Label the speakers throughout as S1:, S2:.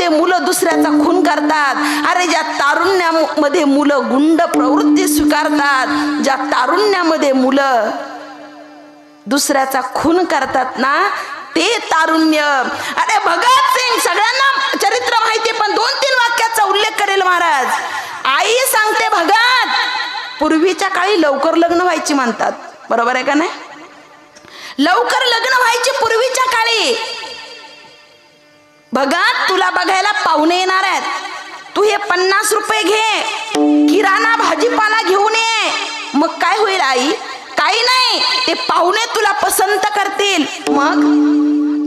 S1: तारुण्यामध्ये मुलं दुसऱ्याचा खून करतात, अरे ज्या तारुण्यामध्ये मुलं गुंड प्रवृत्ती स्वीकारतात, ज्या तारुण्यामध्ये मुलं दुसऱ्याचा खून करतात ना, ते तारुण्य. अरे भगत सिंग, सगळ्यांना चरित्र माहिती, पण 2-3 वाक्याचा उल्लेख करेल महाराज. आई सांगते, भगत, पूर्वीच्या काळी लवकर लग्न व्हायची म्हणतात, बरोबर आहे का नाही? लवकर लग्न व्हायची पूर्वीच्या काळी. भगत, तुला बघायला पाहुणे येणार आहेत, तू हे 50 रुपये घे, किराणा भाजीपाला घेऊन ये. मग काय होईल आई? काही नाही, ते पाहुणे तुला पसंत करतील, मग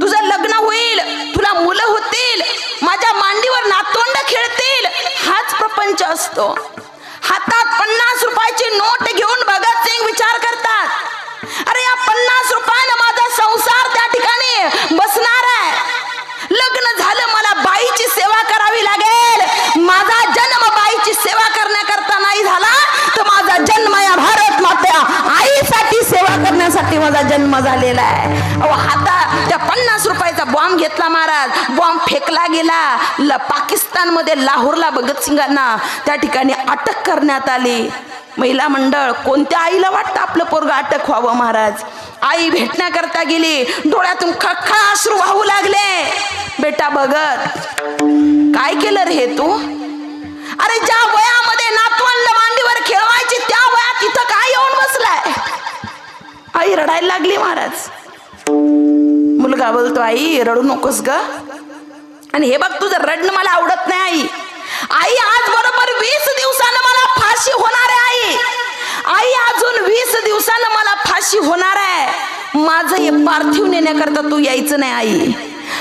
S1: तुझं लग्न होईल, तुला मुलं होतील, माझ्या मांडीवर नातवंड खेळतील. हाच प्रपंच असतो. हातात 50 रुपयाची नोट घेऊन भगत सिंग विचार करतात, अरे या 50 रुपयानं माझा संसार त्या ठिकाणी बसणार आहे. लग्न झालं, मला बाईची सेवा करावी लागेल. माझा जन्म बाईची सेवा करण्याकरता नाही झाला, तर माझा जन्म या भारत माता आईसाठी सेवा करण्यासाठी माझा जन्म झालेला आहे. अहो, हातात त्या 50 रुपयाचा बॉम्ब घेतला महाराज, बॉम्ब फेकला गेला. पाकिस्तानमध्ये लाहोरला भगत सिंगांना त्या ठिकाणी अटक करण्यात आली. महिला मंडळ, कोणत्या आईला वाटतं आपलं पोरगं अटक व्हावं महाराज? आई भेटण्याकरता गेली, डोळ्यातून खळखळ अश्रू वाहू लागले. बेटा भगत, काय केलं रे हे तू? अरे ज्या वयामध्ये नातवंड मांडीवर खेळवायची, त्या वयात इथं काय येऊन बसलाय? आई रडायला लागली महाराज. मुलगा बोलतो, आई रडू नकोस ग. आणि हे बघ, तुझं रडणं मला आवडत नाही आई. आई, आज बरोबर 20 दिवसानं मला फाशी होणार आहे आई. आई, अजून 20 दिवसानं मला फाशी होणार आहे. माझं हे पार्थिव नेण्याकरता तू यायचं नाही आई.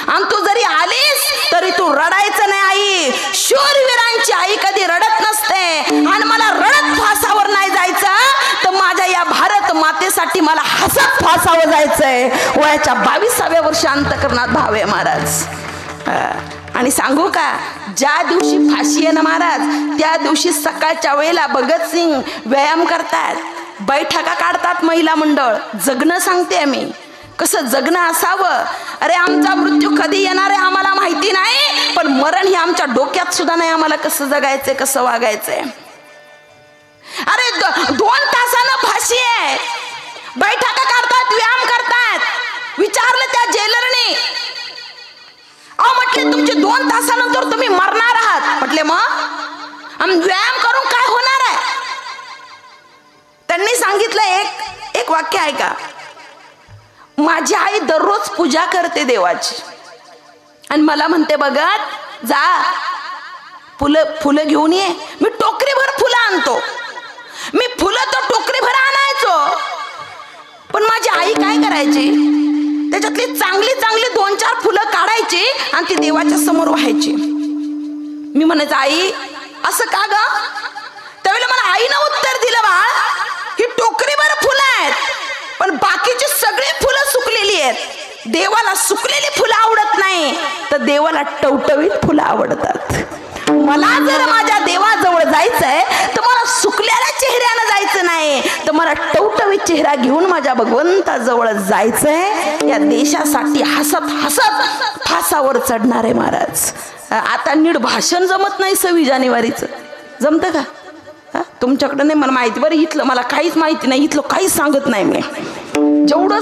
S1: आणि तू जरी आलीस तरी तू रडायचं नाही आई. शूरवीरांची आई कधी रडत नसते. आणि मला रडत फासावर नाही जायचं, तर माझ्या या भारत मातेसाठी मला हसत फासावर जायचंय. वयाच्या 22व्या वर्षी अंतःकरणात भाव आहे महाराज. आणि सांगू का, ज्या दिवशी फाशी आहे ना महाराज, त्या दिवशी सकाळच्या वेळेला भगत सिंग व्यायाम करतात, बैठका काढतात महिला मंडळ. जगणं सांगते मी, कसं जगणं असावं. अरे आमचा मृत्यू कधी येणार आहे आम्हाला माहिती नाही, पण मरण हे आमच्या डोक्यात सुद्धा नाही, आम्हाला कसं जगायचंय, कसं वागायचंय. अरे 2 तासानं फाशी आहे, बैठका काढतात, व्यायाम करतात. विचारलं त्या जेलरने, अहो म्हटले तुमचे 2 तासानंतर तुम्ही मरणार आहात. म्हटले मग व्यायाम करून काय होणार आहे? त्यांनी सांगितलं एक वाक्य ऐका, माझी आई दररोज पूजा करते देवाची, आणि मला म्हणते बघत जा फुलं घेऊन ये. मी टोकरीभर फुलं आणतो, मी फुलं तर टोकरीभर आणायचो. पण माझी आई काय करायची, त्याच्यातली चांगली 2-4 फुलं काढायची आणि ती देवाच्या समोर व्हायची. मी म्हणायचं, आई असं का ग? त्यावेळेला मला आईनं उत्तर दिलं, बाळ ही टोकरीभर फुलं आहेत, पण बाकीची सगळी फुलं सुकलेली आहेत. देवाला सुकलेली फुलं आवडत नाही, तर देवाला टवटवीत फुलं आवडतात. मला जर माझ्या देवाजवळ जायचंय, तर मला सुकलेल्या चेहऱ्यानं जायचं नाही, तर मला टवटवीत चेहरा घेऊन माझ्या भगवंताजवळ जायचंय. या देशासाठी हसत हसत फासावर चढणार आहे महाराज. आता नीट भाषण जमत नाही 26 जानेवारीचं, जमतं का? तुमच्याकडे नाही, मला माहिती. बरं इथलं मला काहीच माहिती नाही, इथलं काहीच सांगत नाही मी. जेवढं